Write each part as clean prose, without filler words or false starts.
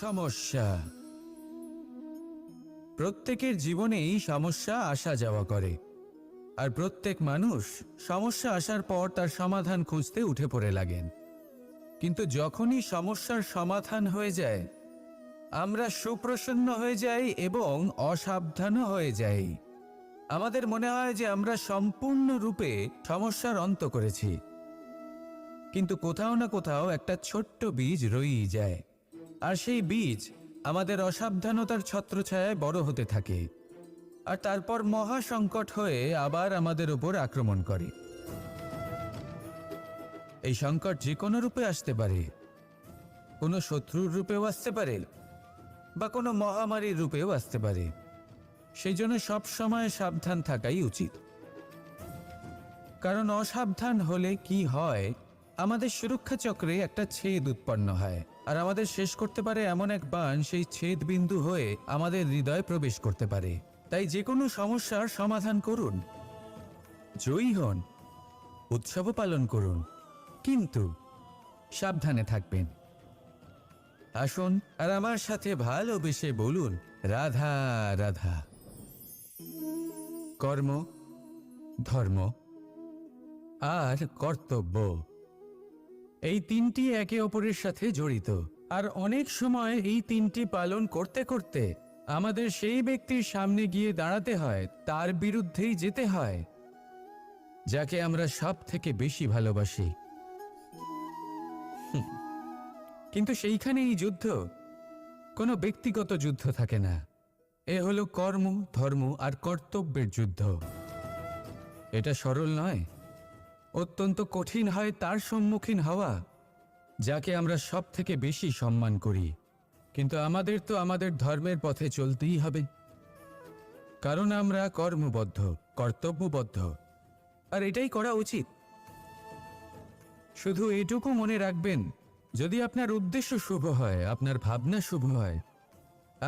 সমস্যা। প্রত্যেকের জীবনেই সমস্যা আসা যাওয়া করে, আর প্রত্যেক মানুষ সমস্যা আসার পর তার সমাধান খুঁজতে উঠে পড়ে লাগেন। কিন্তু যখনই সমস্যার সমাধান হয়ে যায়, আমরা সুপ্রসন্ন হয়ে যাই এবং অসাবধানও হয়ে যাই। আমাদের মনে হয় যে আমরা সম্পূর্ণরূপে সমস্যার অন্ত করেছি, কিন্তু কোথাও না কোথাও একটা ছোট্ট বীজ রয়েই যায়, আর সেই বীজ আমাদের অসাবধানতার ছত্রছায়ায় বড় হতে থাকে, আর তারপর মহা সংকট হয়ে আবার আমাদের উপর আক্রমণ করে। এই সংকট যে কোনো রূপে আসতে পারে, কোনো শত্রুর রূপেও আসতে পারে, বা কোনো মহামারীর রূপেও আসতে পারে। সেই জন্য সবসময় সাবধান থাকাই উচিত, কারণ অসাবধান হলে কি হয়, আমাদের সুরক্ষা চক্রে একটা ছেদ উৎপন্ন হয়, আর আমাদের শেষ করতে পারে এমন এক বাণ সেই ছেদ বিন্দু হয়ে আমাদের হৃদয়ে প্রবেশ করতে পারে। তাই যে কোনো সমস্যার সমাধান করুন, জয়ী হন, উৎসবও পালন করুন, কিন্তু সাবধানে থাকবেন। আসুন আর আমার সাথে ভালোবেসে বলুন, রাধা রাধা। কর্ম, ধর্ম আর কর্তব্য, এই তিনটি একে অপরের সাথে জড়িত, আর অনেক সময় এই তিনটি পালন করতে করতে আমাদের সেই ব্যক্তির সামনে গিয়ে দাঁড়াতে হয়, তার বিরুদ্ধেই যেতে হয়, যাকে আমরা সব থেকে বেশি ভালোবাসি। কিন্তু সেইখানে এই যুদ্ধ কোনো ব্যক্তিগত যুদ্ধ থাকে না, এ হলো কর্ম, ধর্ম আর কর্তব্যের যুদ্ধ। এটা সরল নয়, অত্যন্ত কঠিন হয় তার সম্মুখীন হওয়া যাকে আমরা সব থেকে বেশি সম্মান করি। কিন্তু আমাদের তো আমাদের ধর্মের পথে চলতেই হবে, কারণ আমরা কর্মবদ্ধ, কর্তব্যবদ্ধ, আর এটাই করা উচিত। শুধু এটুকু মনে রাখবেন, যদি আপনার উদ্দেশ্য শুভ হয়, আপনার ভাবনা শুভ হয়,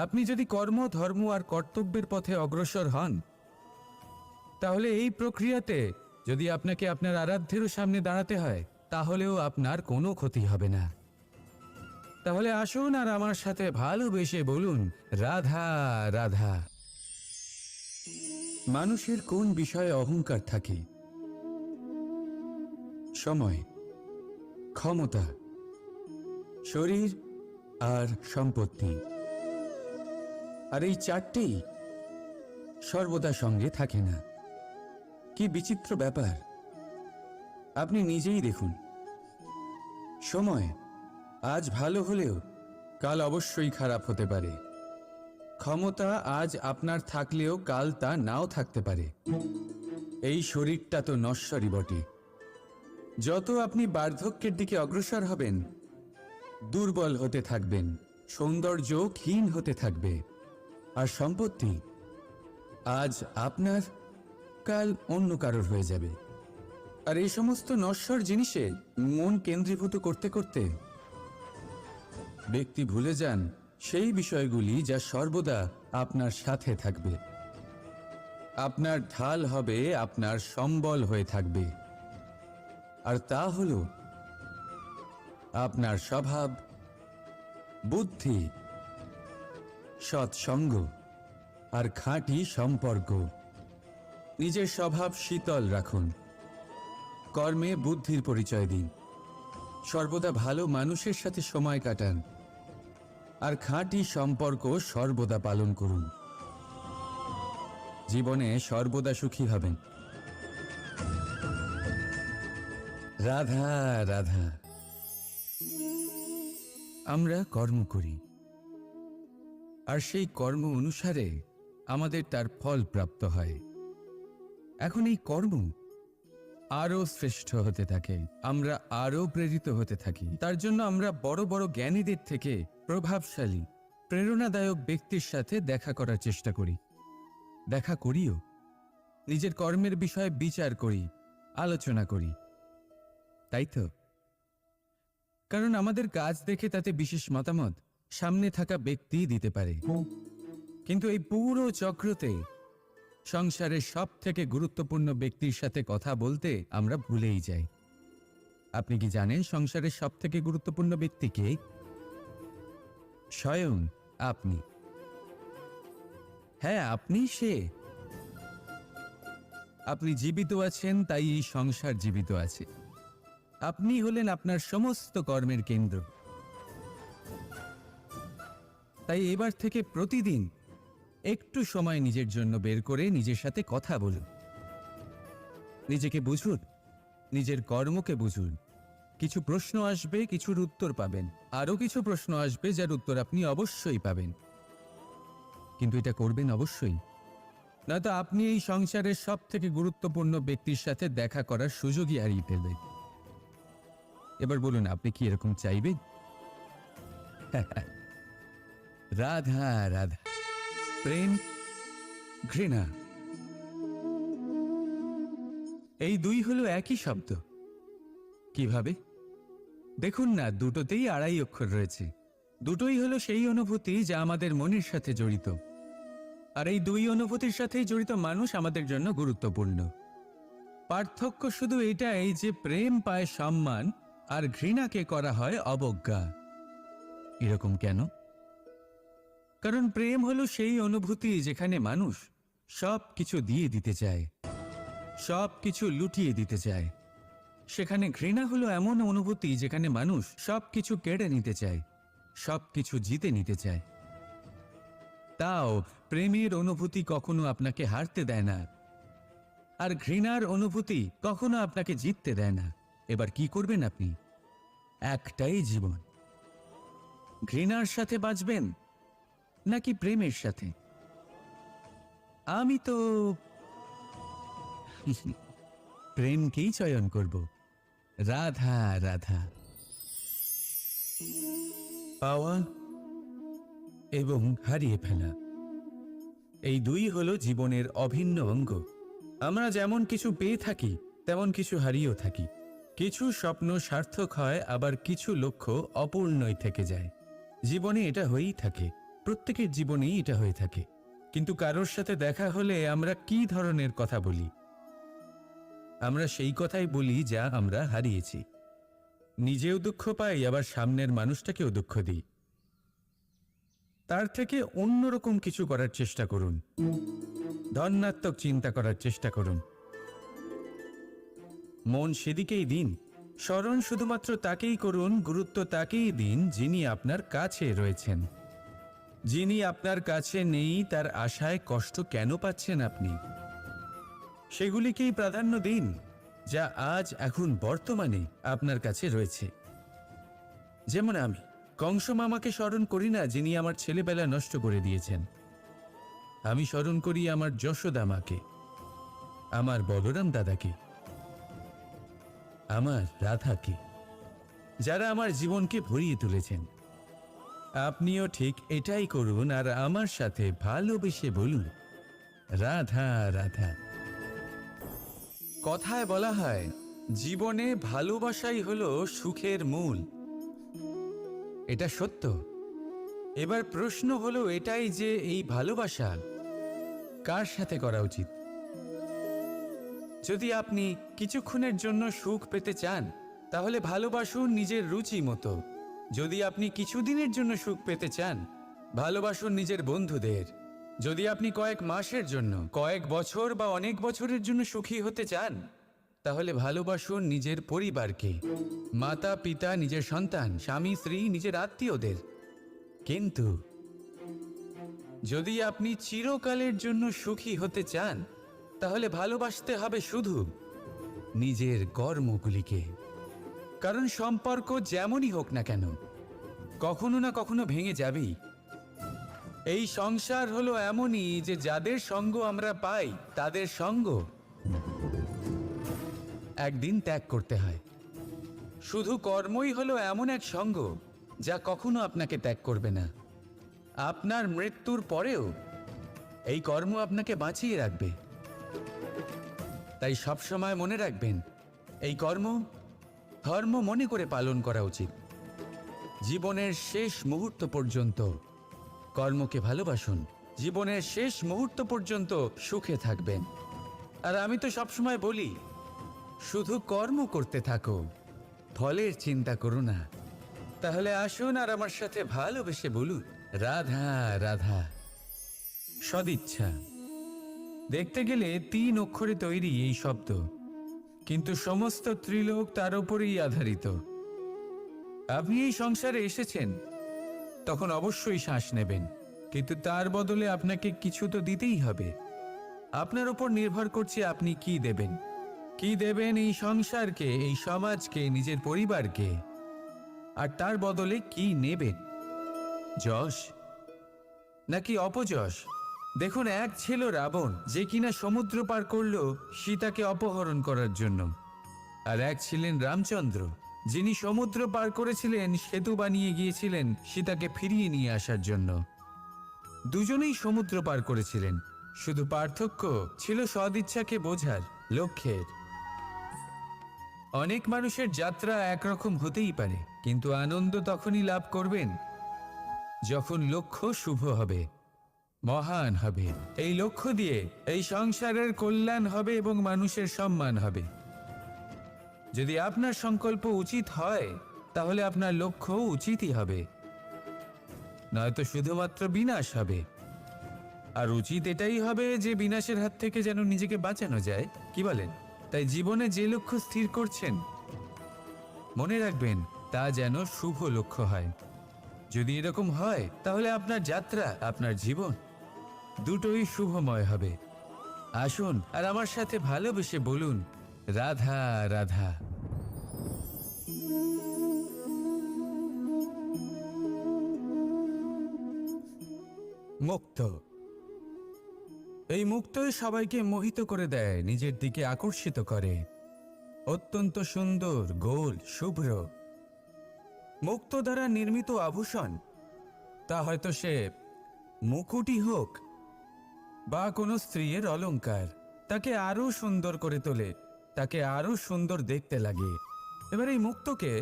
আপনি যদি কর্ম, ধর্ম আর কর্তব্যের পথে অগ্রসর হন, তাহলে এই প্রক্রিয়াতে যদি আপনাকে আপনার আরাধ্যেরও সামনে দাঁড়াতে হয়, তাহলেও আপনার কোনো ক্ষতি হবে না। তাহলে আসুন আর আমার সাথে ভালোবেসে বলুন, রাধা রাধা। মানুষের কোন বিষয়ে অহংকার থাকে? সময়, ক্ষমতা, শরীর আর সম্পত্তি। আর এই চারটেই সর্বদা সঙ্গে থাকে না। কি বিচিত্র ব্যাপার! আপনি নিজেই দেখুন, সময় আজ ভালো হলেও কাল অবশ্যই খারাপ হতে পারে। ক্ষমতা আজ আপনার থাকলেও কাল তা নাও থাকতে পারে। এই শরীরটা তো নশ্বরই বটে। যত আপনি বার্ধক্যের দিকে অগ্রসর হবেন, দুর্বল হতে থাকবেন, সৌন্দর্য ক্ষীণ হতে থাকবে। আর সম্পত্তি আজ আপনার, কাল অন্য কারোর হয়ে যাবে। আর এই সমস্ত নশ্বর জিনিসে মন কেন্দ্রীভূত করতে করতে ব্যক্তি ভুলে যান সেই বিষয়গুলি যা সর্বদা আপনার সাথে থাকবে, আপনার ঢাল হবে, আপনার সম্বল হয়ে থাকবে। আর তা হল আপনার স্বভাব, বুদ্ধি, সৎসঙ্গ আর খাঁটি সম্পর্ক। নিজের স্বভাব শীতল রাখুন, কর্মে বুদ্ধির পরিচয় দিন, সর্বদা ভালো মানুষের সাথে সময় কাটান, আর খাঁটি সম্পর্ক সর্বদা পালন করুন। জীবনে সর্বদা সুখী হবেন। রাধা রাধা। আমরা কর্ম করি, আর সেই কর্ম অনুসারে আমাদের তার ফল প্রাপ্ত হয়। এখন এই কর্ম আরো শ্রেষ্ঠ হতে থাকে, আমরা আরো প্রেরিত হতে থাকি। তার জন্য আমরা বড় বড় জ্ঞানীদের থেকে প্রভাবশালী, প্রেরণাদায়ক ব্যক্তির সাথে দেখা করার চেষ্টা করি, দেখা করিও। নিজের কর্মের বিষয়ে বিচার করি, আলোচনা করি, তাই তো? কারণ আমাদের কাজ দেখে তাতে বিশেষ মতামত সামনে থাকা ব্যক্তি দিতে পারে। কিন্তু এই পুরো চক্রতে সংসারের সব থেকে গুরুত্বপূর্ণ ব্যক্তির সাথে কথা বলতে আমরা ভুলেই যাই। আপনি কি জানেন সংসারের সব থেকে গুরুত্বপূর্ণ ব্যক্তি কে? স্বয়ং আপনি। হ্যাঁ, আপনি সে। আপনি জীবিত আছেন, তাই এই সংসার জীবিত আছে। আপনি হলেন আপনার সমস্ত কর্মের কেন্দ্র। তাই এবার থেকে প্রতিদিন একটু সময় নিজের জন্য বের করে নিজের সাথে কথা বলুন। নিজেকে বুঝুন, নিজের কর্মকে বুঝুন। কিছু প্রশ্ন আসবে, কিছুর উত্তর পাবেন। আরও কিছু প্রশ্ন আসবে যার উত্তর আপনি অবশ্যই পাবেন, কিন্তু এটা করবেন অবশ্যই, নয়তো আপনি এই সংসারের সব থেকে গুরুত্বপূর্ণ ব্যক্তির সাথে দেখা করার সুযোগই হারিয়ে ফেলবেন। এবার বলুন, আপনি কি এরকম চাইবেন? রাধা রাধা, প্রেম, ঘৃণা, এই দুই হলো একই শব্দ। কিভাবে? দেখুন না, দুটোতেই আড়াই অক্ষর রয়েছে। দুটোই হলো সেই অনুভূতি যা আমাদের মনের সাথে জড়িত, আর এই দুই অনুভূতির সাথেই জড়িত মানুষ আমাদের জন্য গুরুত্বপূর্ণ। পার্থক্য শুধু এটাই যে প্রেম পায় সম্মান আর ঘৃণাকে করা হয় অবজ্ঞা। এরকম কেন? কারণ প্রেম হলো সেই অনুভূতি যেখানে মানুষ সব কিছু দিয়ে দিতে চায়, সব কিছু লুটিয়ে দিতে চায়। সেখানে ঘৃণা হলো এমন অনুভূতি যেখানে মানুষ সব কিছু কেড়ে নিতে চায়, সব কিছু জিতে নিতে চায়। তাও প্রেমের অনুভূতি কখনো আপনাকে হারতে দেয় না, আর ঘৃণার অনুভূতি কখনো আপনাকে জিততে দেয় না। এবার কি করবেন আপনি? একটাই জীবন। ঘৃণার সাথে বাঁচবেন নাকি প্রেমের সাথে? আমি তো প্রেমকেই চয়ন করব। রাধা রাধা। পাওয়া এবং হারিয়ে ফেলা, এই দুই হলো জীবনের অভিন্ন অঙ্গ। আমরা যেমন কিছু পেয়ে থাকি, তেমন কিছু হারিয়েও থাকি। কিছু স্বপ্ন সার্থক হয়, আবার কিছু লক্ষ্য অপূর্ণই থেকে যায়। জীবনে এটা হয়েই থাকে, প্রত্যেকের জীবনেই এটা হয়ে থাকে। কিন্তু কারোর সাথে দেখা হলে আমরা কি ধরনের কথা বলি? আমরা সেই কথাই বলি যা আমরা হারিয়েছি। নিজেও দুঃখ পাই, আবার সামনের মানুষটাকেও দুঃখ দিই। তার থেকে অন্যরকম কিছু করার চেষ্টা করুন, ধনাত্মক চিন্তা করার চেষ্টা করুন। মন সেদিকেই দিন, স্মরণ শুধুমাত্র তাকেই করুন, গুরুত্ব তাকেই দিন যিনি আপনার কাছে রয়েছেন। যিনি আপনার কাছে নেই তার আশায় কষ্ট কেন পাচ্ছেন আপনি? সেগুলিকেই প্রাধান্য দিন যা আজ এখন বর্তমানে আপনার কাছে রয়েছে। যেমন আমি কংস মামাকে স্মরণ করি না, যিনি আমার ছেলেবেলা নষ্ট করে দিয়েছেন। আমি স্মরণ করি আমার যশোদা মাকে, আমার বলরাম দাদাকে, আমার রাধাকে, যারা আমার জীবনকে ভরিয়ে তুলেছেন। আপনিও ঠিক এটাই করুন, আর আমার সাথে ভালোবেসে বলুন, রাধা রাধা। কথায় বলা হয়, জীবনে ভালোবাসাই হলো সুখের মূল। এটা সত্য। এবার প্রশ্ন হলো এটাই যে এই ভালোবাসা কার সাথে করা উচিত? যদি আপনি কিছুক্ষণের জন্য সুখ পেতে চান, তাহলে ভালোবাসুন নিজের রুচি মতো। যদি আপনি কিছুদিনের জন্য সুখ পেতে চান, ভালোবাসুন নিজের বন্ধুদের। যদি আপনি কয়েক মাসের জন্য, কয়েক বছর বা অনেক বছরের জন্য সুখী হতে চান, তাহলে ভালোবাসুন নিজের পরিবারকে, মাতা পিতা, নিজের সন্তান, স্বামী স্ত্রী, নিজের আত্মীয়দের। কিন্তু যদি আপনি চিরকালের জন্য সুখী হতে চান, তাহলে ভালোবাসতে হবে শুধু নিজের কর্মগুলিকে। কারণ সম্পর্ক যেমনই হোক না কেন, কখনো না কখনো ভেঙে যাবেই। এই সংসার হলো এমনই যে যাদের সঙ্গ আমরা পাই, তাদের সঙ্গ একদিন ত্যাগ করতে হয়। শুধু কর্মই হলো এমন এক সঙ্গ যা কখনো আপনাকে ত্যাগ করবে না। আপনার মৃত্যুর পরেও এই কর্ম আপনাকে বাঁচিয়ে রাখবে। তাই সবসময় মনে রাখবেন, এই কর্ম ধর্ম মনে করে পালন করা উচিত। জীবনের শেষ মুহূর্ত পর্যন্ত কর্মকে ভালোবাসুন, জীবনের শেষ মুহূর্ত পর্যন্ত সুখে থাকবেন। আর আমি তো সবসময় বলি, শুধু কর্ম করতে থাকো, ফলের চিন্তা করো না। তাহলে আসুন আর আমার সাথে ভালোবেসে বলুন, রাধা রাধা। সদিচ্ছা। দেখতে গেলে 3 অক্ষরে তৈরি এই শব্দ, কিন্তু সমস্ত ত্রিলোক তার উপরেই আধারিত। আপনি এই সংসারে এসেছেন, তখন অবশ্যই শ্বাস নেবেন, কিন্তু তার বদলে আপনাকে কিছু তো দিতেই হবে। আপনার উপর নির্ভর করছে আপনি কি দেবেন। কি দেবেন এই সংসারকে, এই সমাজকে, নিজের পরিবারকে, আর তার বদলে কি নেবেন? যশ নাকি অপযশ? দেখুন, এক ছিল রাবণ, যে কিনা সমুদ্র পার করলো সীতাকে অপহরণ করার জন্য, আর এক ছিলেন রামচন্দ্র, যিনি সমুদ্র পার করেছিলেন, সেতু বানিয়ে গিয়েছিলেন সীতাকে ফিরিয়ে নিয়ে আসার জন্য। দুজনেই সমুদ্র পার করেছিলেন, শুধু পার্থক্য ছিল সদিচ্ছাকে বোঝার, লক্ষ্যের। অনেক মানুষের যাত্রা একরকম হতেই পারে, কিন্তু আনন্দ তখনই লাভ করবেন যখন লক্ষ্য শুভ হবে, মহান হবে। এই লক্ষ্য দিয়ে এই সংসারের কল্যাণ হবে এবং মানুষের সম্মান হবে। যদি আপনার সংকল্প উচিত হয়, তাহলে আপনার লক্ষ্য উচিতই হবে, নয়তো শুধুমাত্র বিনাশ হবে। আর উচিত এটাই হবে যে বিনাশের হাত থেকে যেন নিজেকে বাঁচানো যায়, কি বলেন? তাই জীবনে যে লক্ষ্য স্থির করছেন, মনে রাখবেন তা যেন শুভ লক্ষ্য হয়। যদি এরকম হয়, তাহলে আপনার যাত্রা, আপনার জীবন দুটোই শুভময় হবে। আসুন আর আমার সাথে ভালোবেসে বলুন, রাধা রাধা। মুক্ত। এই মুক্তই সবাইকে মোহিত করে দেয়, নিজের দিকে আকর্ষিত করে। অত্যন্ত সুন্দর, গোল, শুভ্র। মুক্ত দ্বারা নির্মিত আভূষণ, তা হয়তো সে মুকুটই হোক বা কোনো স্ত্রীর অলংকার, তাকে আরো সুন্দর করে তোলে, তাকে আরো সুন্দর দেখতে লাগে। এবার এই মুক্তকে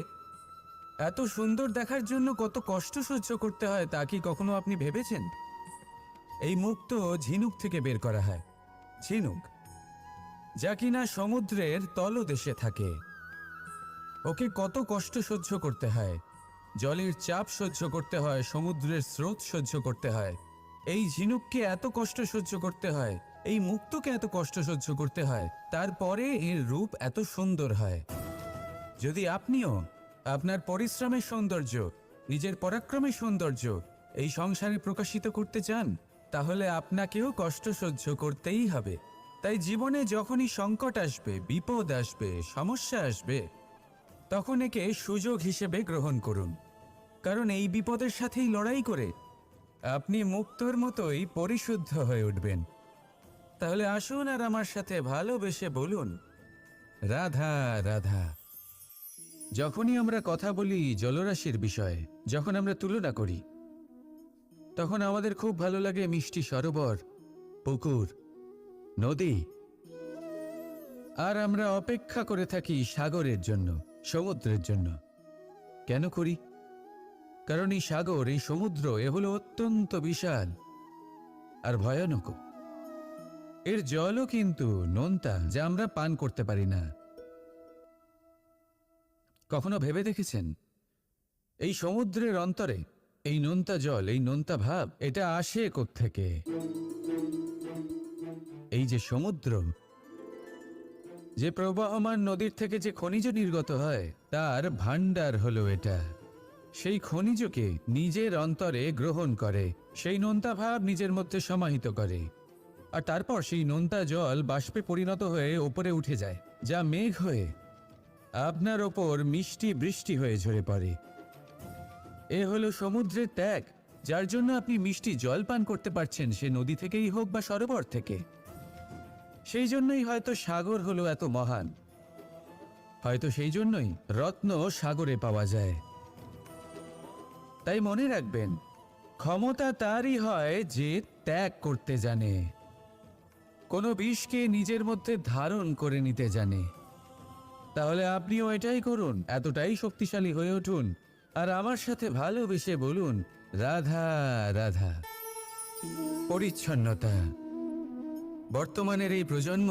এত সুন্দর দেখার জন্য কত কষ্ট সহ্য করতে হয়, তা কি কখনো আপনি ভেবেছেন? এই মুক্ত ঝিনুক থেকে বের করা হয়। ঝিনুক, যা কিনা সমুদ্রের তলদেশে থাকে। ওকে কত কষ্ট সহ্য করতে হয়, জলের চাপ সহ্য করতে হয়, সমুদ্রের স্রোত সহ্য করতে হয়। এই ঝিনুককে এত কষ্ট সহ্য করতে হয়, এই মুক্তকে এত কষ্ট সহ্য করতে হয়, তারপরে এর রূপ এত সুন্দর হয়। যদি আপনিও আপনার পরিশ্রমের সৌন্দর্য, নিজের পরাক্রমের সৌন্দর্য এই সংসারে প্রকাশিত করতে চান, তাহলে আপনাকেও কষ্ট সহ্য করতেই হবে। তাই জীবনে যখনই সংকট আসবে, বিপদ আসবে, সমস্যা আসবে, তখন একে সুযোগ হিসেবে গ্রহণ করুন। কারণ এই বিপদের সাথেই লড়াই করে আপনি মুক্তর মতোই পরিশুদ্ধ হয়ে উঠবেন। তাহলে আসুন আর আমার সাথে ভালোবেসে বলুন, রাধা রাধা। যখনই আমরা কথা বলি জলরাশির বিষয়ে, যখন আমরা তুলনা করি, তখন আমাদের খুব ভালো লাগে মিষ্টি সরোবর, পুকুর, নদী। আর আমরা অপেক্ষা করে থাকি সাগরের জন্য, সমুদ্রের জন্য। কেন করি? কারণ এই সাগর, এই সমুদ্র, এ হলো অত্যন্ত বিশাল আর ভয়ানক। এর জলও কিন্তু নোনতা, যা আমরা পান করতে পারি না। কখনো ভেবে দেখেছেন এই সমুদ্রের অন্তরে এই নোনতা জল, এই নোনতা ভাব, এটা আসে কোত্থেকে? এই যে সমুদ্র, যে প্রবাহমান নদীর থেকে যে খনিজ নির্গত হয়, তার ভাণ্ডার হলো এটা। সেই খনিজকে নিজের অন্তরে গ্রহণ করে, সেই নোনতা ভাব নিজের মধ্যে সমাহিত করে, আর তারপর সেই নোনতা জল বাষ্পে পরিণত হয়ে ওপরে উঠে যায়, যা মেঘ হয়ে আপনার ওপর মিষ্টি বৃষ্টি হয়ে ঝরে পড়ে। এ হলো সমুদ্রের ত্যাগ, যার জন্য আপনি মিষ্টি জল পান করতে পারছেন, সে নদী থেকেই হোক বা সরোবর থেকে। সেই জন্যই হয়তো সাগর হলো এত মহান, হয়তো সেই জন্যই রত্ন সাগরে পাওয়া যায়। তাই মনে রাখবেন, ক্ষমতা তারই হয় যে ত্যাগ করতে জানে, কোনো বিষকে নিজের মধ্যে ধারণ করে নিতে জানে। তাহলে আপনিও এটাই করুন, এতটাই শক্তিশালী হয়ে উঠুন, আর আমার সাথে ভালোবেসে বলুন, রাধা রাধা। পরিচ্ছন্নতা। বর্তমানের এই প্রজন্ম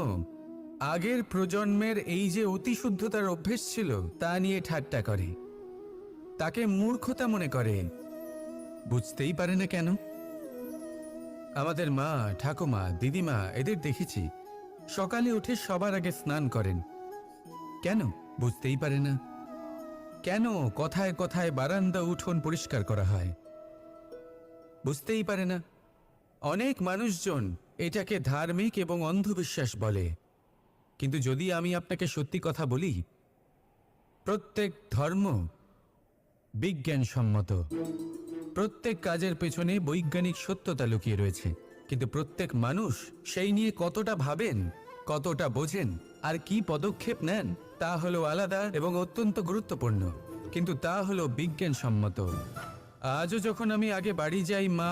আগের প্রজন্মের এই যে অতি শুদ্ধতার অভ্যেস ছিল, তা নিয়ে ঠাট্টা করে। তাকে মূর্খতা মনে করে। বুঝতেই পারে না কেন। আমাদের মা, ঠাকুমা, দিদিমা এদের দেখেছি সকালে উঠে সবার আগে স্নান করেন। কেন? বুঝতেই পারে না। কেন কথায় কথায় বারান্দা উঠোন পরিষ্কার করা হয়? বুঝতেই পারে না। অনেক মানুষজন এটাকে ধার্মিক এবং অন্ধবিশ্বাস বলে, কিন্তু যদি আমি আপনাকে সত্যি কথা বলি, প্রত্যেক ধর্ম বিজ্ঞানসম্মত। প্রত্যেক কাজের পেছনে বৈজ্ঞানিক সত্যতা লুকিয়ে রয়েছে, কিন্তু প্রত্যেক মানুষ সেই নিয়ে কতটা ভাবেন, কতটা বোঝেন আর কি পদক্ষেপ নেন তা হলো আলাদা এবং অত্যন্ত গুরুত্বপূর্ণ, কিন্তু তা হলো বিজ্ঞানসম্মত। আজও যখন আমি আগে বাড়ি যাই, মা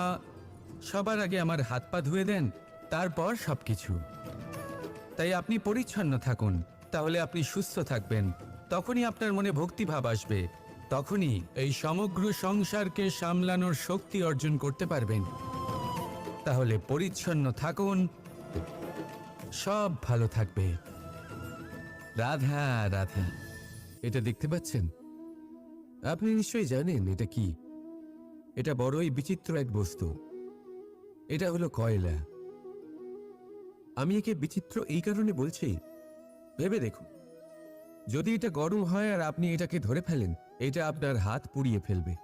সবার আগে আমার হাত পা ধুয়ে দেন, তারপর সবকিছু। তাই আপনি পরিচ্ছন্ন থাকুন, তাহলে আপনি সুস্থ থাকবেন। তখনই আপনার মনে ভক্তিভাব আসবে, তখনই এই সমগ্র সংসারকে সামলানোর শক্তি অর্জন করতে পারবেন। তাহলে পরিচ্ছন্ন থাকুন, সব ভালো থাকবে। রাধা রাধা। এটা দেখতে পাচ্ছেন? আপনি নিশ্চয়ই জানেন এটা কি। এটা বড়ই বিচিত্র এক বস্তু। এটা হলো কয়লা। আমি একে বিচিত্র এই কারণে বলছি, ভেবে দেখুন, যদি এটা গরম হয় আর আপনি এটাকে ধরে ফেলেন, এটা আপনার হাত পুড়িয়ে ফেলবে।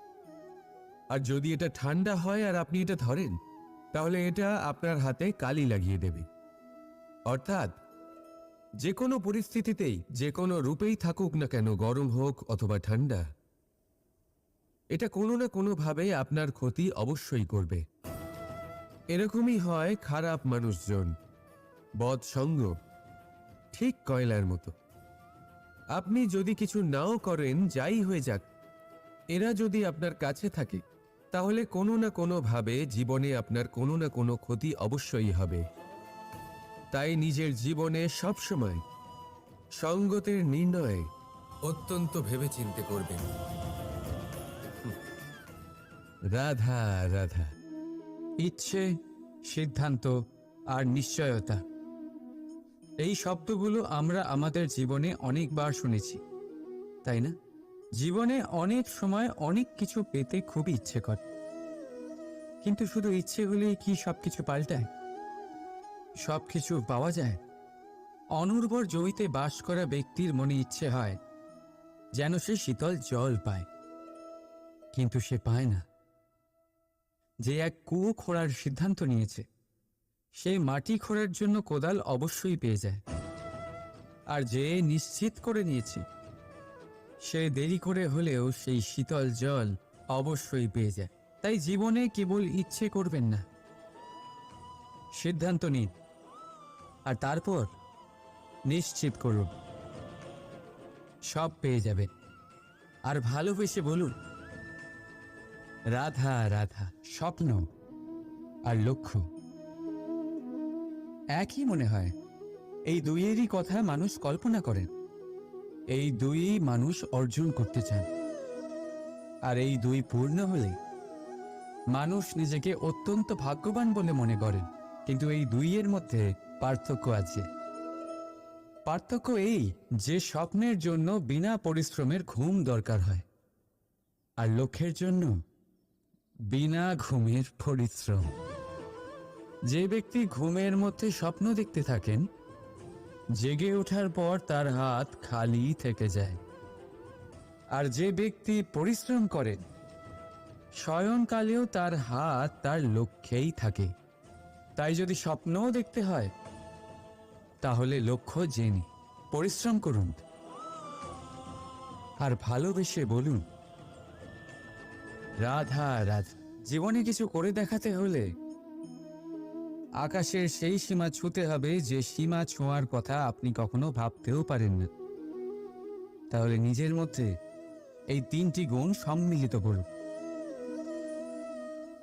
আর যদি এটা ঠান্ডা হয় আর আপনি এটা ধরেন, তাহলে এটা আপনার হাতে কালি লাগিয়ে দেবে। অর্থাৎ যে কোনো পরিস্থিতিতেই, যে কোনো রূপেই থাকুক না কেন, গরম হোক অথবা ঠান্ডা, এটা কোনো না কোনোভাবে আপনার ক্ষতি অবশ্যই করবে। এরকমই হয় খারাপ মানুষজন, বদসঙ্গ, ঠিক কয়লার মতো। আপনি যদি কিছু নাও করেন, যাই হয়ে যাক, এরা যদি আপনার কাছে থাকে, তাহলে কোনো না কোনোভাবে জীবনে আপনার কোনো না কোনো ক্ষতি অবশ্যই হবে। তাই নিজের জীবনে সবসময় সঙ্গতের নির্ণয় অত্যন্ত ভেবেচিন্তে করবেন। রাধা রাধা। ইচ্ছে, সিদ্ধান্ত আর নিশ্চয়তা, এই শব্দগুলো আমরা আমাদের জীবনে অনেকবার শুনেছি, তাই না? জীবনে অনেক সময় অনেক কিছু পেতে খুবই ইচ্ছে করে, কিন্তু শুধু ইচ্ছে হলেই কি সবকিছু পাল্টায়? সবকিছু পাওয়া যায়? অনুর্বর জমিতে বাস করা ব্যক্তির মনে ইচ্ছে হয় যেন সে শীতল জল পায়, কিন্তু সে পায় না। যে এক কুয়ো খোঁড়ার সিদ্ধান্ত নিয়েছে, সে মাটি খোঁড়ার জন্য কোদাল অবশ্যই পেয়ে যায়। আর যে নিশ্চিত করে নিয়েছে, সে দেরি করে হলেও সেই শীতল জল অবশ্যই পেয়ে যায়। তাই জীবনে কেবল ইচ্ছে করবেন না, সিদ্ধান্ত নিন আর তারপর নিশ্চিত করুন, সব পেয়ে যাবে। আর ভালোবেসে বলুন, রাধা রাধা। স্বপ্ন আর লক্ষ্য একই মনে হয়। এই দুইয়েরই কথা মানুষ কল্পনা করেন, এই দুই মানুষ অর্জন করতে চান। আর এই দুই পূর্ণ হলে মানুষ নিজেকে অত্যন্ত ভাগ্যবান বলে মনে করেন। কিন্তু এই দুইয়ের মধ্যে পার্থক্য আছে। পার্থক্য এই যে স্বপ্নের জন্য বিনা পরিশ্রমের ঘুম দরকার হয়, আর লক্ষ্যের জন্য বিনা ঘুমের পরিশ্রম। যে ব্যক্তি ঘুমের মধ্যে স্বপ্ন দেখতে থাকেন, জেগে ওঠার পর তার হাত খালি থেকে যায়। আর যে ব্যক্তি পরিশ্রম করেন, শয়নকালেও তার হাত তার লক্ষ্যেই থাকে। তাই যদি স্বপ্নও দেখতে হয়, তাহলে লক্ষ্য জেনে পরিশ্রম করুন আর ভালোবেসে বলুন, রাধা রাধা। জীবনে কিছু করে দেখাতে হলে আকাশের সেই সীমা ছুঁতে হবে যে সীমা ছোঁয়ার কথা আপনি কখনো ভাবতেও পারেন না। তাহলে নিজের মধ্যে এই তিনটি গুণ সম্মিলিত করুন।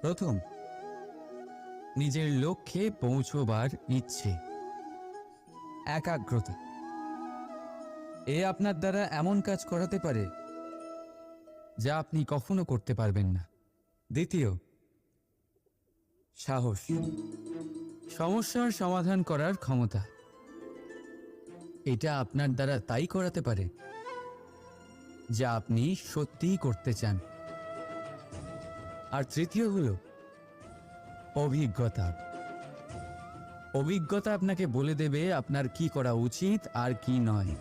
প্রথম, নিজের লক্ষ্যে পৌঁছবার ইচ্ছে, একাগ্রতা। এ আপনার দ্বারা এমন কাজ করাতে পারে যা আপনি কখনো করতে পারবেন না। দ্বিতীয়, সাহস, সমস্যার সমাধান করার ক্ষমতা। এটা আপনার দ্বারা তাই করাতে পারে যা আপনি সত্যিই করতে চান। আর তৃতীয় হলো অভিজ্ঞতা। অভিজ্ঞতা আপনাকে বলে দেবে আপনার কি করা উচিত আর কি নয়।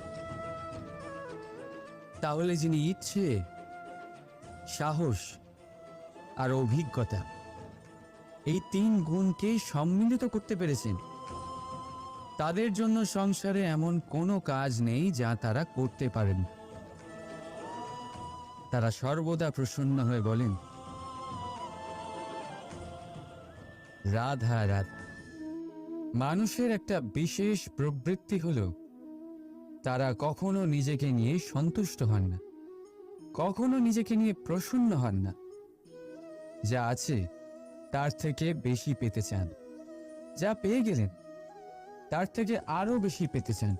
তাহলে যিনি ইচ্ছে, সাহস আর অভিজ্ঞতা এই 3 গুণকে সম্মিলিত করতে পেরেছেন, তাদের জন্য সংসারে এমন কোনো কাজ নেই যা তারা করতে পারেন। তারা সর্বদা প্রসন্ন হয়ে বলেন, রাধা রাধা। মানুষের একটা বিশেষ প্রবৃত্তি হলো তারা কখনো নিজেকে নিয়ে সন্তুষ্ট হন না, কখনো নিজেকে নিয়ে প্রসন্ন হন না। যা আছে তার থেকে বেশি পেতে চান, যা পেয়ে গেলেন তার থেকে আরো বেশি পেতে চান।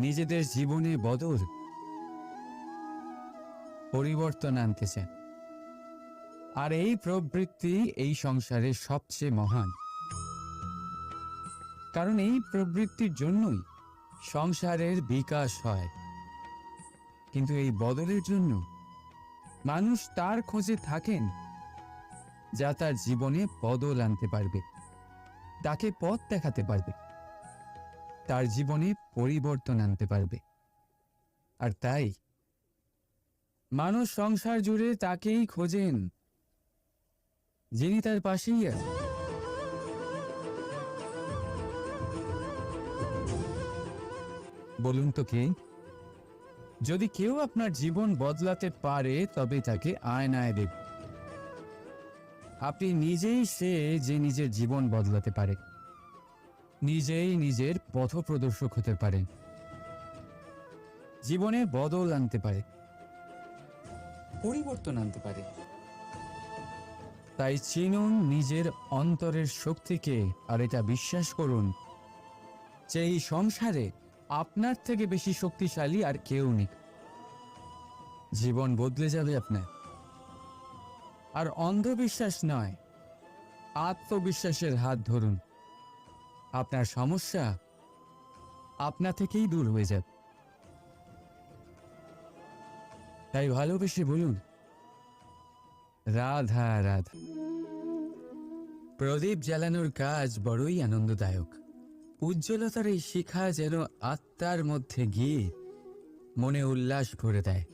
নিজেদের জীবনে বদল, পরিবর্তন আনতে চান। আর এই প্রবৃত্তি এই সংসারের সবচেয়ে মহান, কারণ এই প্রবৃত্তির জন্যই সংসারের বিকাশ হয়। কিন্তু এই বদলের জন্য মানুষ তার খোঁজে থাকেন যা তার জীবনে বদল আনতে পারবে, তাকে পথ দেখাতে পারবে, তার জীবনে পরিবর্তন আনতে পারবে। আর তাই মানুষ সংসার জুড়ে তাকেই খোঁজেন যিনি তার পাশেই আছেন। বলুন তো কে? যদি কেউ আপনার জীবন বদলাতে পারে তবে তাকে আয়নায় দেখুন। আপনি নিজেই সে যে নিজের জীবন বদলাতে পারে, নিজেই নিজের পথপ্রদর্শক হতে পারেন, জীবনে বদল আনতে পারে, পরিবর্তন আনতে পারে। তাই চিনুন নিজের অন্তরের শক্তিকে, আর এটা বিশ্বাস করুন যে এই সংসারে আপনার থেকে বেশি শক্তিশালী আর কেউ নেই। জীবন বদলে যাবে আপনার। আর অন্ধবিশ্বাস নয়, আত্মবিশ্বাসের হাত ধরুন। আপনার সমস্যা আপনা থেকেই দূর হয়ে যাবে। তাই ভালোবেসে বলুন, রাধা রাধা। প্রদীপ জ্বালানোর কাজ বড়ই আনন্দদায়ক। উজ্জ্বলতার এই শিখা যেন আত্মার মধ্যে গিয়ে মনে উল্লাস ভরে দেয়।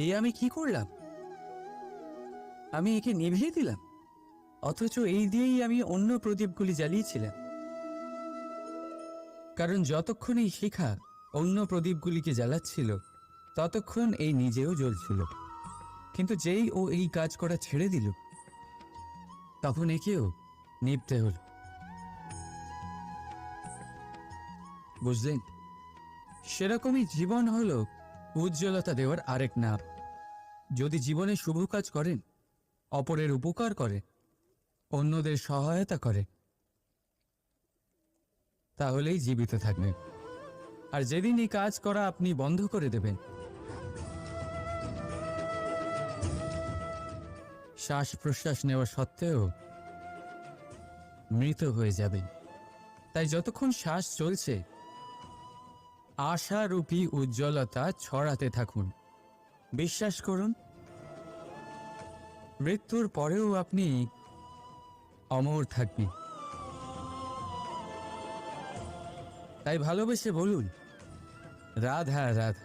এই আমি কি করলাম? আমি একে নিভিয়ে দিলাম, অথচ এই দিয়েই আমি অন্য প্রদীপগুলি জ্বালিয়েছিলাম। কারণ যতক্ষণ এই শিখা অন্য প্রদীপগুলিকে জ্বালাচ্ছিল ততক্ষণ এই নিজেও জ্বলছিল। কিন্তু যেই ও এই কাজ করা ছেড়ে দিল তখন একেও নিভতে হল। বুঝলেন? সেরকমই জীবন হলো উজ্জ্বলতা দেওয়ার আরেক নাম। যদি জীবনে শুভ কাজ করেন, অপরের উপকার করে, অন্যদের সহায়তা করে, তাহলেই জীবিত থাকবেন। আর যেদিন এই কাজ করা আপনি বন্ধ করে দেবেন, শ্বাস প্রশ্বাস নেওয়া সত্ত্বেও মৃত হয়ে যাবেন। তাই যতক্ষণ শ্বাস চলছে আশারূপী উজ্জ্বলতা ছড়াতে থাকুন। বিশ্বাস করুন, মৃত্যুর পরেও আপনি অমর থাকবেন। তাই ভালোবেসে বলুন, রাধা রাধা।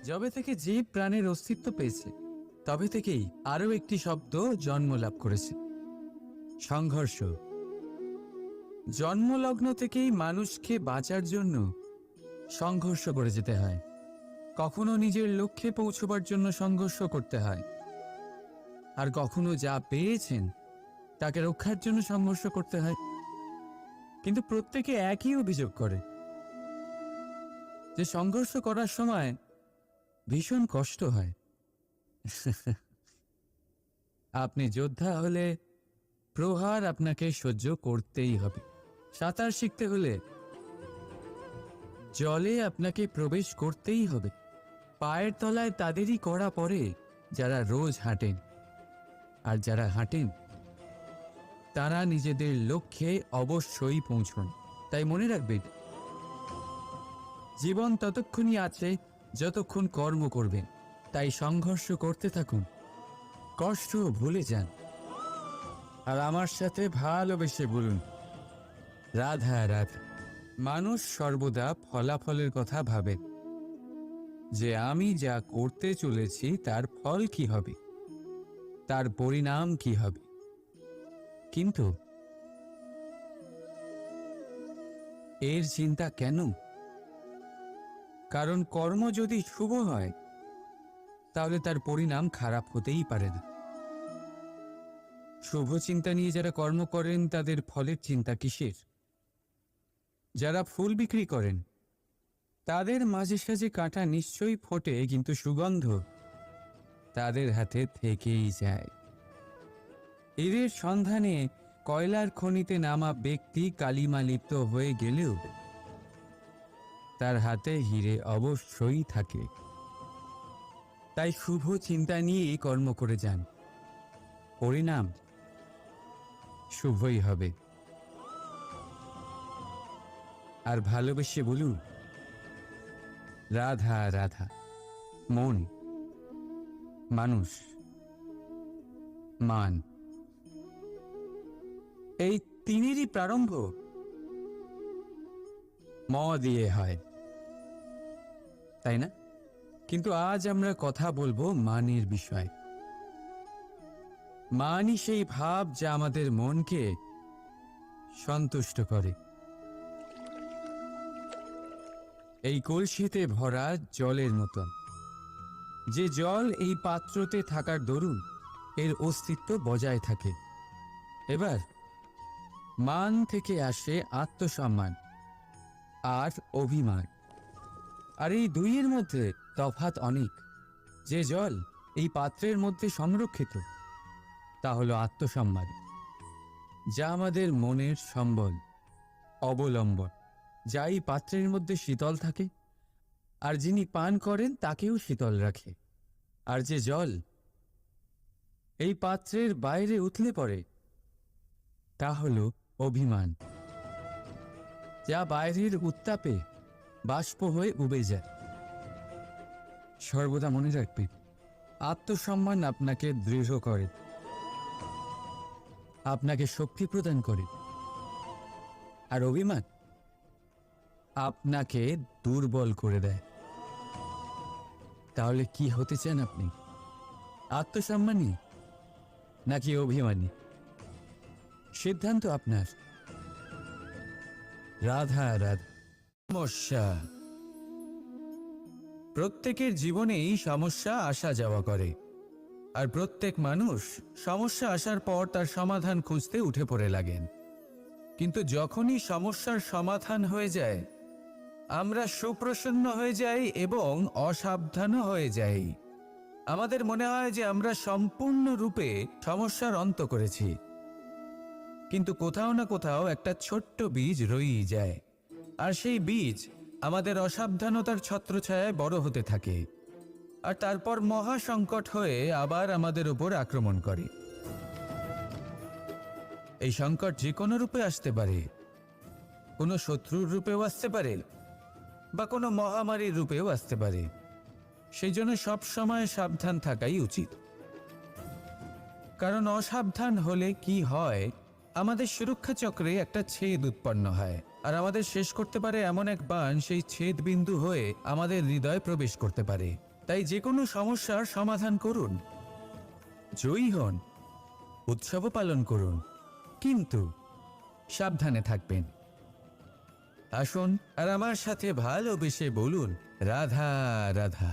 যবে থেকে জীব প্রাণের অস্তিত্ব পেয়েছে তবে থেকেই আরও একটি শব্দ জন্ম লাভ করেছে, সংঘর্ষ। জন্মলগ্ন থেকেই মানুষকে বাঁচার জন্য সংঘর্ষ করে যেতে হয়। কখনো নিজের লক্ষ্যে পৌঁছবার জন্য সংঘর্ষ করতে হয়, আর কখনো যা পেয়েছেন তাকে রক্ষার জন্য সংঘর্ষ করতে হয়। কিন্তু প্রত্যেকে একই অভিযোগ করে যে সংঘর্ষ করার সময় ভীষণ কষ্ট হয়। আপনি যোদ্ধা হলে প্রহার আপনাকে সহ্য করতেই হবে। সাঁতার শিখতে হলে জলে আপনাকে প্রবেশ করতেই হবে। পায়ের তলায় তাদেরই কড়া পড়ে যারা রোজ হাঁটেন, আর যারা হাঁটেন তারা নিজেদের লক্ষ্যে অবশ্যই পৌঁছন। তাই মনে রাখবেন, জীবন ততক্ষণই আছে যতক্ষণ কর্ম করবেন। তাই সংঘর্ষ করতে থাকুন, কষ্ট ভুলে যান, আর আমার সাথে ভালোবেসে বলুন, রাধা রাধা। মানুষ সর্বদা ফলাফলের কথা ভাবে, যে আমি যা করতে চলেছি তার ফল কি হবে, তার পরিণাম কি হবে। কিন্তু এর চিন্তা কেন? কারণ কর্ম যদি শুভ হয় তাহলে তার পরিণাম খারাপ হতেই পারে না। শুভ চিন্তা নিয়ে যারা কর্ম করেন তাদের ফলের চিন্তা কিসের? যারা ফুল বিক্রি করেন তাদের মাঝে সাঝে কাঁটা নিশ্চয়ই ফোটে, কিন্তু সুগন্ধ তাদের হাতে থেকেই যায়। হীরের সন্ধানে কয়লার খনিতে নামা ব্যক্তি কালিমা লিপ্ত হয়ে গেলেও তার হাতে হীরে অবশ্যই থাকে। তাই শুভ চিন্তা নিয়েই কর্ম করে যান, পরিণাম শুভই হবে। আর ভালোবেসে বলুন, রাধা রাধা। মন, মানুষ, মান, এই তিনেরই প্রারম্ভ ম দিয়ে হয়, তাই না? কিন্তু আজ আমরা কথা বলবো মানের বিষয়। মানই সেই ভাব যা আমাদের মনকে সন্তুষ্ট করে। এই কলসিতে ভরা জলের মতন, যে জল এই পাত্রতে থাকার দরুন এর অস্তিত্ব বজায় থাকে। এবার মান থেকে আসে আত্মসম্মান আর অভিমান, আর এই দুইয়ের মধ্যে তফাৎ অনেক। যে জল এই পাত্রের মধ্যে সংরক্ষিত তা হলো আত্মসম্মান, যা আমাদের মনের সম্বল, অবলম্বন, যা এই পাত্রের মধ্যে শীতল থাকে আর যিনি পান করেন তাকেও শীতল রাখে। আর যে জল এই পাত্রের বাইরে উথলে পড়ে তা হলো অভিমান, যা বাইরের উত্তাপে বাষ্প হয়ে উবে যায়। সর্বদা মনে রাখবে, আত্মসম্মান আপনাকে দৃঢ় করে, আপনাকে শক্তি প্রদান করে, আর অভিমান আপনাকে দুর্বল করে দেয়। তাহলে কি হতে চান আপনি? আত্মসম্মানী নাকি অভিমানী? সিদ্ধান্ত আপনার। রাধা রাধা। সমস্যা, প্রত্যেকের জীবনেই সমস্যা আসা যাওয়া করে, আর প্রত্যেক মানুষ সমস্যা আসার পর তার সমাধান খুঁজতে উঠে পড়ে লাগেন। কিন্তু যখনই সমস্যার সমাধান হয়ে যায় আমরা সুপ্রসন্ন হয়ে যাই এবং অসাবধানও হয়ে যাই। আমাদের মনে হয় যে আমরা সম্পূর্ণরূপে সমস্যার অন্ত করেছি, কিন্তু কোথাও না কোথাও একটা ছোট্ট বীজ রয়েই যায়, আর সেই বীজ আমাদের অসাবধানতার ছত্রছায়ায় বড় হতে থাকে, আর তারপর মহা সংকট হয়ে আবার আমাদের উপর আক্রমণ করে। এই সংকট যে কোনো রূপে আসতে পারে, কোনো শত্রুর রূপেও আসতে পারে, বা কোনো মহামারীর রূপেও আসতে পারে। সেই জন্য সবসময় সাবধান থাকাই উচিত, কারণ অসাবধান হলে কি হয়, আমাদের সুরক্ষা চক্রে একটা ছেদ উৎপন্ন হয়, আর আমাদের শেষ করতে পারে এমন এক বাণ সেই ছেদ বিন্দু হয়ে আমাদের হৃদয়ে প্রবেশ করতে পারে। তাই যে কোনো সমস্যার সমাধান করুন, জয়ী হন, উৎসবও পালন করুন, কিন্তু সাবধানে থাকবেন। আসুন আর আমার সাথে ভালোবেসে বলুন, রাধা রাধা।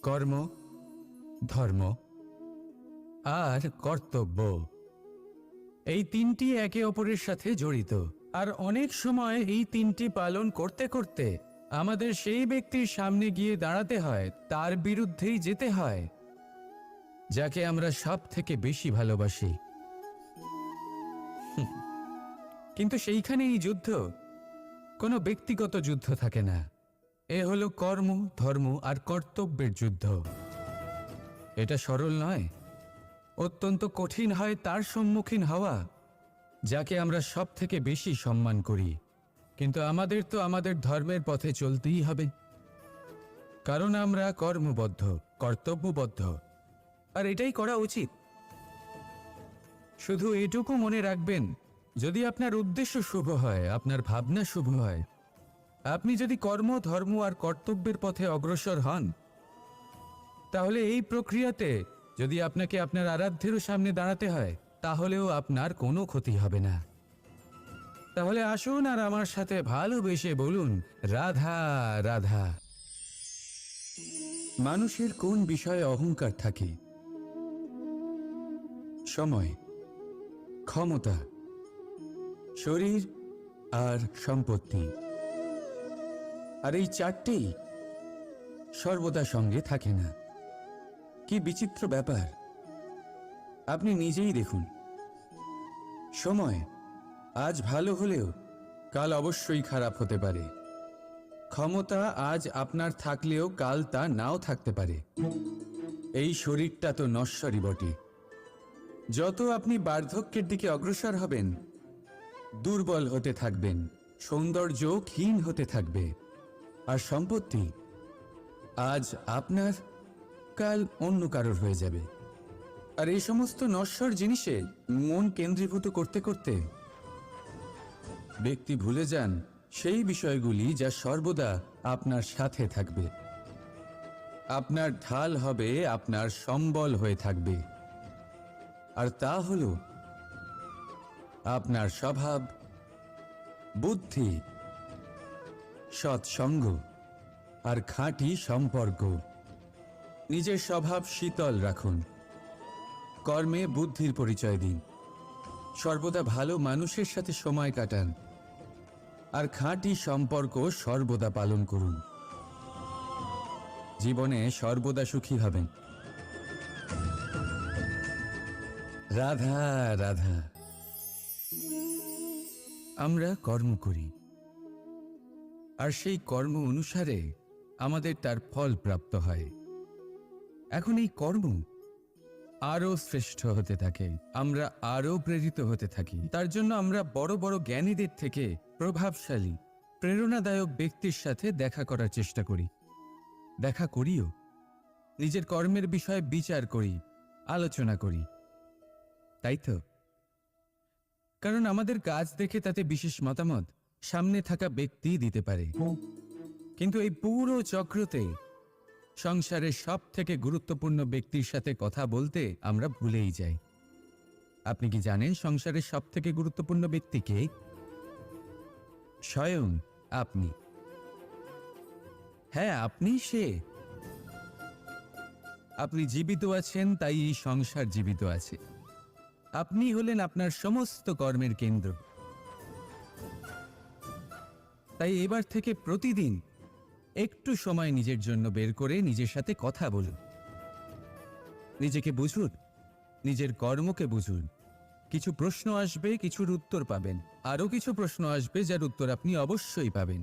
কর্ম, ধর্ম আর কর্তব্য, এই তিনটি একে অপরের সাথে জড়িত, আর অনেক সময় এই তিনটি পালন করতে করতে আমাদের সেই ব্যক্তির সামনে গিয়ে দাঁড়াতে হয়, তার বিরুদ্ধেই যেতে হয়, যাকে আমরা সব থেকে বেশি ভালোবাসি। কিন্তু সেইখানে এই যুদ্ধ কোনো ব্যক্তিগত যুদ্ধ থাকে না, এ হলো কর্ম, ধর্ম আর কর্তব্যের যুদ্ধ। এটা সরল নয়, অত্যন্ত কঠিন হয় তার সম্মুখীন হওয়া যাকে আমরা সব থেকে বেশি সম্মান করি। কিন্তু আমাদের তো আমাদের ধর্মের পথে চলতেই হবে, কারণ আমরা কর্মবদ্ধ, কর্তব্যবদ্ধ, আর এটাই করা উচিত। শুধু এটুকু মনে রাখবেন, যদি আপনার উদ্দেশ্য শুভ হয়, আপনার ভাবনা শুভ হয়, আপনি যদি কর্ম, ধর্ম আর কর্তব্যের পথে অগ্রসর হন, তাহলে এই প্রক্রিয়াতে যদি আপনাকে আপনার আরাধ্যেরও সামনে দাঁড়াতে হয়, তাহলেও আপনার কোনো ক্ষতি হবে না। তাহলে আসুন আর আমার সাথে ভালোবেসে বলুন, রাধা রাধা। মানুষের কোন বিষয়ে অহংকার থাকে? সময়, ক্ষমতা, শরীর আর সম্পত্তি। আর এই চারটেই সর্বদা সঙ্গে থাকে না। কি বিচিত্র ব্যাপার! আপনি নিজেই দেখুন, সময় আজ ভালো হলেও কাল অবশ্যই খারাপ হতে পারে। ক্ষমতা আজ আপনার থাকলেও কাল তা নাও থাকতে পারে। এই শরীরটা তো নশ্বরই বটে। যত আপনি বার্ধক্যের দিকে অগ্রসর হবেন, দুর্বল হতে থাকবেন, সৌন্দর্য ক্ষীণ হতে থাকবে। আর সম্পত্তি আজ আপনার, কাল অন্য কারোর হয়ে যাবে। আর এই সমস্ত নশ্বর জিনিসে মন কেন্দ্রীভূত করতে করতে ব্যক্তি ভুলে যান সেই বিষয়গুলি যা সর্বদা আপনার সাথে থাকবে, আপনার ঢাল হবে, আপনার সম্বল হয়ে থাকবে। আর তা হল আপনার স্বভাব, বুদ্ধি, সৎসঙ্গ আর খাঁটি সম্পর্ক। নিজের স্বভাব শীতল রাখুন, কর্মে বুদ্ধির পরিচয় দিন, সর্বদা ভালো মানুষের সাথে সময় কাটান, আর খাঁটি সম্পর্ক সর্বদা পালন করুন। জীবনে সর্বদা সুখী হবেন। রাধা রাধা। আমরা কর্ম করি, আর সেই কর্ম অনুসারে আমাদের তার ফল প্রাপ্ত হয়। এখন এই কর্ম আরো শ্রেষ্ঠ হতে থাকে, আমরা আরো প্রেরিত হতে থাকি। তার জন্য আমরা বড় বড় জ্ঞানীদের থেকে প্রভাবশালী, প্রেরণাদায়ক ব্যক্তির সাথে দেখা করার চেষ্টা করি, দেখা করিও। নিজের কর্মের বিষয়ে বিচার করি, আলোচনা করি, তাই তো? কারণ আমাদের কাজ দেখে তাতে বিশেষ মতামত সামনে থাকা ব্যক্তি দিতে পারে। কিন্তু এই পুরো চক্রতে সংসারের সব থেকে গুরুত্বপূর্ণ ব্যক্তির সাথে কথা বলতে আমরা ভুলেই যাই। আপনি কি জানেন সংসারের সব থেকে গুরুত্বপূর্ণ ব্যক্তি কে? স্বয়ং আপনি। হ্যাঁ, আপনি সে। আপনি জীবিত আছেন, তাই এই সংসার জীবিত আছে। আপনি হলেন আপনার সমস্ত কর্মের কেন্দ্র। তাই এবার থেকে প্রতিদিন একটু সময় নিজের জন্য বের করে নিজের সাথে কথা বলুন। নিজেকে বুঝুন, নিজের কর্মকে বুঝুন। কিছু প্রশ্ন আসবে, কিছুর উত্তর পাবেন, আরো কিছু প্রশ্ন আসবে যার উত্তর আপনি অবশ্যই পাবেন।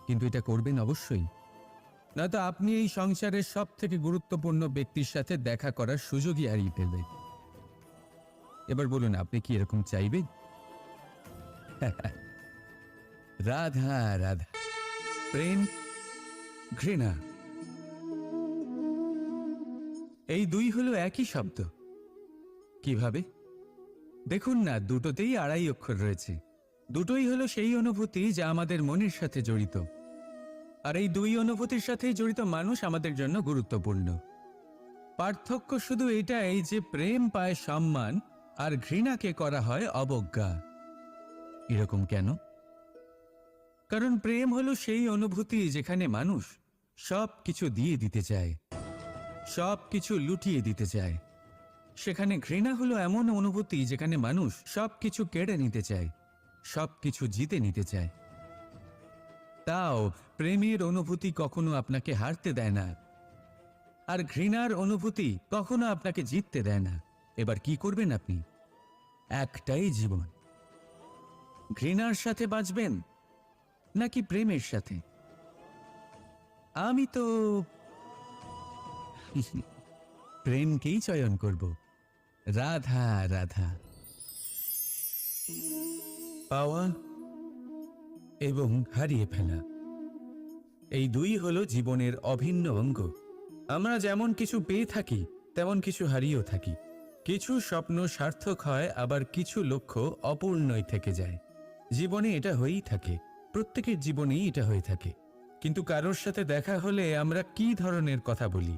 কিন্তু এটা করবেন অবশ্যই, নয়তো আপনি এই সংসারের সব থেকে গুরুত্বপূর্ণ ব্যক্তির সাথে দেখা করার সুযোগই হারিয়ে ফেলবেন। এবার বলুন, আপনি কি এরকম চাইবেন? রাধা রাধা। প্রেম, ঘৃণা, এই দুই হলো একই শব্দ। কিভাবে? দেখুন না, দুটোতেই আড়াই অক্ষর রয়েছে। দুটোই হলো সেই অনুভূতি যা আমাদের মনের সাথে জড়িত। আর এই দুই অনুভূতির সাথেই জড়িত মানুষ আমাদের জন্য গুরুত্বপূর্ণ। পার্থক্য শুধু এটাই যে প্রেম পায় সম্মান আর ঘৃণাকে করা হয় অবজ্ঞা। এরকম কেন? কারণ প্রেম হলো সেই অনুভূতি যেখানে মানুষ সব কিছু দিয়ে দিতে চায়, সব কিছু লুটিয়ে দিতে চায়। সেখানে ঘৃণা হলো এমন অনুভূতি যেখানে মানুষ সব কিছু কেড়ে নিতে চায়, সব কিছু জিতে নিতে চায়। তাও প্রেমের অনুভূতি কখনো আপনাকে হারতে দেয় না, আর ঘৃণার অনুভূতি কখনো আপনাকে জিততে দেয় না। এবার কি করবেন আপনি? একটাই জীবন। ঘৃণার সাথে বাঁচবেন নাকি প্রেমের সাথে? আমি তো প্রেমকেই চয়ন করব। রাধা রাধা। পাওয়া এবং হারিয়ে ফেলা, এই দুই হলো জীবনের অভিন্ন অঙ্গ। আমরা যেমন কিছু পেয়ে থাকি তেমন কিছু হারিয়েও থাকি। কিছু স্বপ্ন সার্থক হয়, আবার কিছু লক্ষ্য অপূর্ণই থেকে যায়। জীবনে এটা হয়েই থাকে, প্রত্যেকের জীবনেই এটা হয়ে থাকে। কিন্তু কারোর সাথে দেখা হলে আমরা কি ধরনের কথা বলি?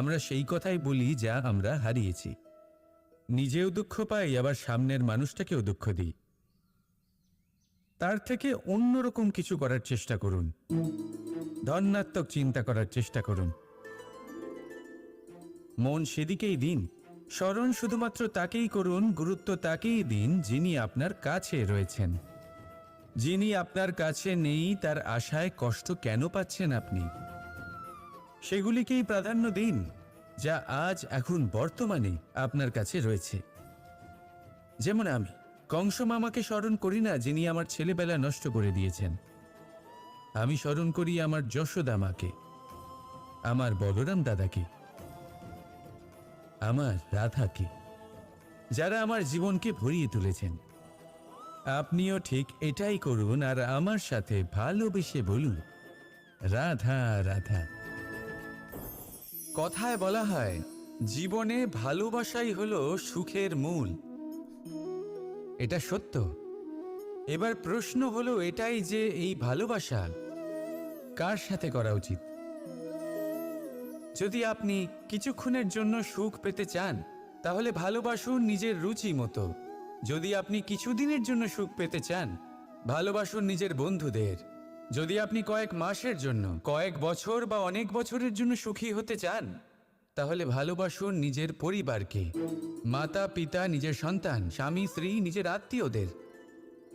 আমরা সেই কথাই বলি যা আমরা হারিয়েছি। নিজেও দুঃখ পাই, আবার সামনের মানুষটাকেও দুঃখ দিই। তার থেকে অন্যরকম কিছু করার চেষ্টা করুন, ধনাত্মক চিন্তা করার চেষ্টা করুন। মন সেদিকেই দিন, স্মরণ শুধুমাত্র তাকেই করুন, গুরুত্ব তাকেই দিন যিনি আপনার কাছে রয়েছেন। যিনি আপনার কাছে নেই তার আশায় কষ্ট কেন পাচ্ছেন আপনি? সেগুলিকেই প্রাধান্য দিন যা আজ এখন বর্তমানে আপনার কাছে রয়েছে। যেমন আমি কংস মামাকে স্মরণ করি না যিনি আমার ছেলেবেলা নষ্ট করে দিয়েছেন। আমি স্মরণ করি আমার যশোদা মাকে, আমার বলরাম দাদাকে, আমার রাধাকে, যারা আমার জীবনকে ভরিয়ে তুলেছেন। আপনিও ঠিক এটাই করুন আর আমার সাথে ভালোবেসে বলুন, রাধা রাধা। কথায় বলা হয় জীবনে ভালোবাসাই হলো সুখের মূল। এটা সত্য। এবার প্রশ্ন হলো এটাই যে এই ভালোবাসা কার সাথে করা উচিত? যদি আপনি কিছুক্ষণের জন্য সুখ পেতে চান তাহলে ভালোবাসুন নিজের রুচি মতো। যদি আপনি কিছুদিনের জন্য সুখ পেতে চান ভালোবাসুন নিজের বন্ধুদের। যদি আপনি কয়েক মাসের জন্য, কয়েক বছর বা অনেক বছরের জন্য সুখী হতে চান তাহলে ভালোবাসুন নিজের পরিবারকে, মাতা পিতা, নিজের সন্তান, স্বামী স্ত্রী, নিজের আত্মীয়দের।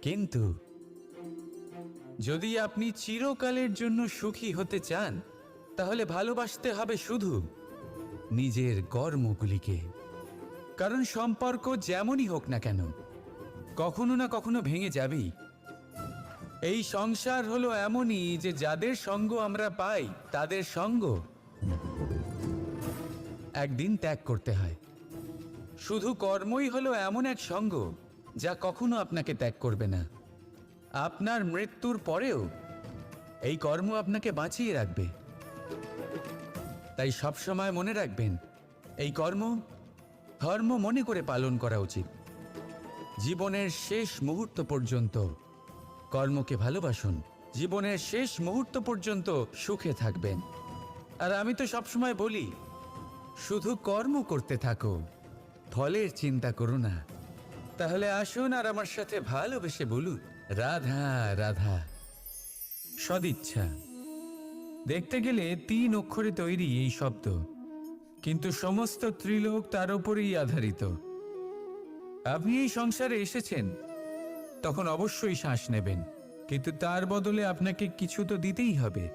কিন্তু যদি আপনি চিরকালের জন্য সুখী হতে চান তাহলে ভালোবাসতে হবে শুধু নিজের কর্মগুলিকে। কারণ সম্পর্ক যেমনই হোক না কেন কখনো না কখনো ভেঙে যাবেই। এই সংসার হলো এমনই যে যাদের সঙ্গ আমরা পাই তাদের সঙ্গ একদিন ত্যাগ করতে হয়। শুধু কর্মই হলো এমন এক সঙ্গ যা কখনো আপনাকে ত্যাগ করবে না। আপনার মৃত্যুর পরেও এই কর্ম আপনাকে বাঁচিয়ে রাখবে। তাই সবসময় মনে রাখবেন, এই কর্ম ধর্ম মনে করে পালন করা উচিত। জীবনের শেষ মুহূর্ত পর্যন্ত কর্মকে ভালোবাসুন, জীবনের শেষ মুহূর্ত পর্যন্ত সুখে থাকবেন। আর আমি তো সবসময় বলি, শুধু কর্ম করতে থাকো, ফলের চিন্তা করো না। তাহলে আসুন আর আমার সাথে ভালোবেসে বলুন, রাধা রাধা। সদিচ্ছা দেখতে গেলে 3 অক্ষরে তৈরি এই শব্দ, কিন্তু সমস্ত ত্রিলোক তার উপরেই আধারিত। আপনি এই সংসারে এসেছেন তখন অবশ্যই শ্বাস নেবেন, কিন্তু তার বদলে আপনাকে কিছু তো দিতেই হবে।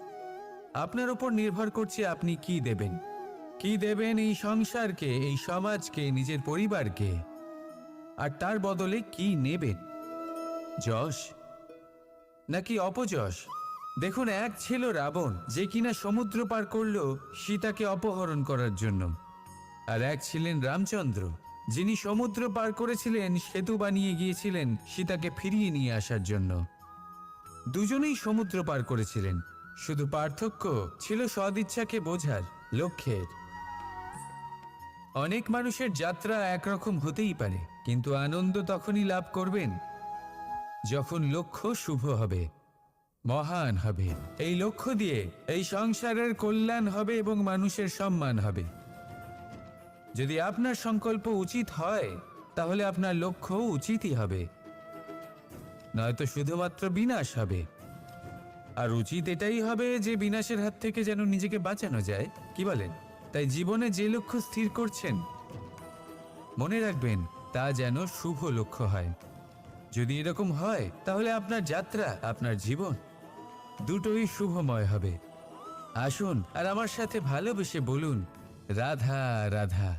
আপনার উপর নির্ভর করছে আপনি কি দেবেন। কি দেবেন এই সংসারকে, এই সমাজকে, নিজের পরিবারকে, আর তার বদলে কি নেবেন? যশ নাকি অপযশ? দেখুন, এক ছিল রাবণ যে কিনা সমুদ্র পার করলো সীতাকে অপহরণ করার জন্য, আর এক ছিলেন রামচন্দ্র যিনি সমুদ্র পার করেছিলেন, সেতু বানিয়ে গিয়েছিলেন সীতাকে ফিরিয়ে নিয়ে আসার জন্য। দুজনেই সমুদ্র পার করেছিলেন, শুধু পার্থক্য ছিল সদিচ্ছাকে বোঝার, লক্ষ্যের। অনেক মানুষের যাত্রা একরকম হতেই পারে, কিন্তু আনন্দ তখনই লাভ করবেন যখন লক্ষ্য শুভ হবে, মহান হবে। এই লক্ষ্য দিয়ে এই সংসারের কল্যাণ হবে এবং মানুষের সম্মান হবে। যদি আপনার সংকল্প উচিত হয় তাহলে আপনার লক্ষ্য উচিতই হবে, নয়তো শুধুমাত্র বিনাশ হবে। আর উচিত এটাই হবে যে বিনাশের হাত থেকে যেন নিজেকে বাঁচানো যায়, কি বলেন? তাই জীবনে যে লক্ষ্য স্থির করছেন মনে রাখবেন তা যেন শুভ লক্ষ্য হয়। যদি এরকম হয় তাহলে আপনার যাত্রা, আপনার জীবন দুটোই শুভময় হবে। আসুন আর আমার সাথে ভালোবেসে বলুন, রাধা রাধা।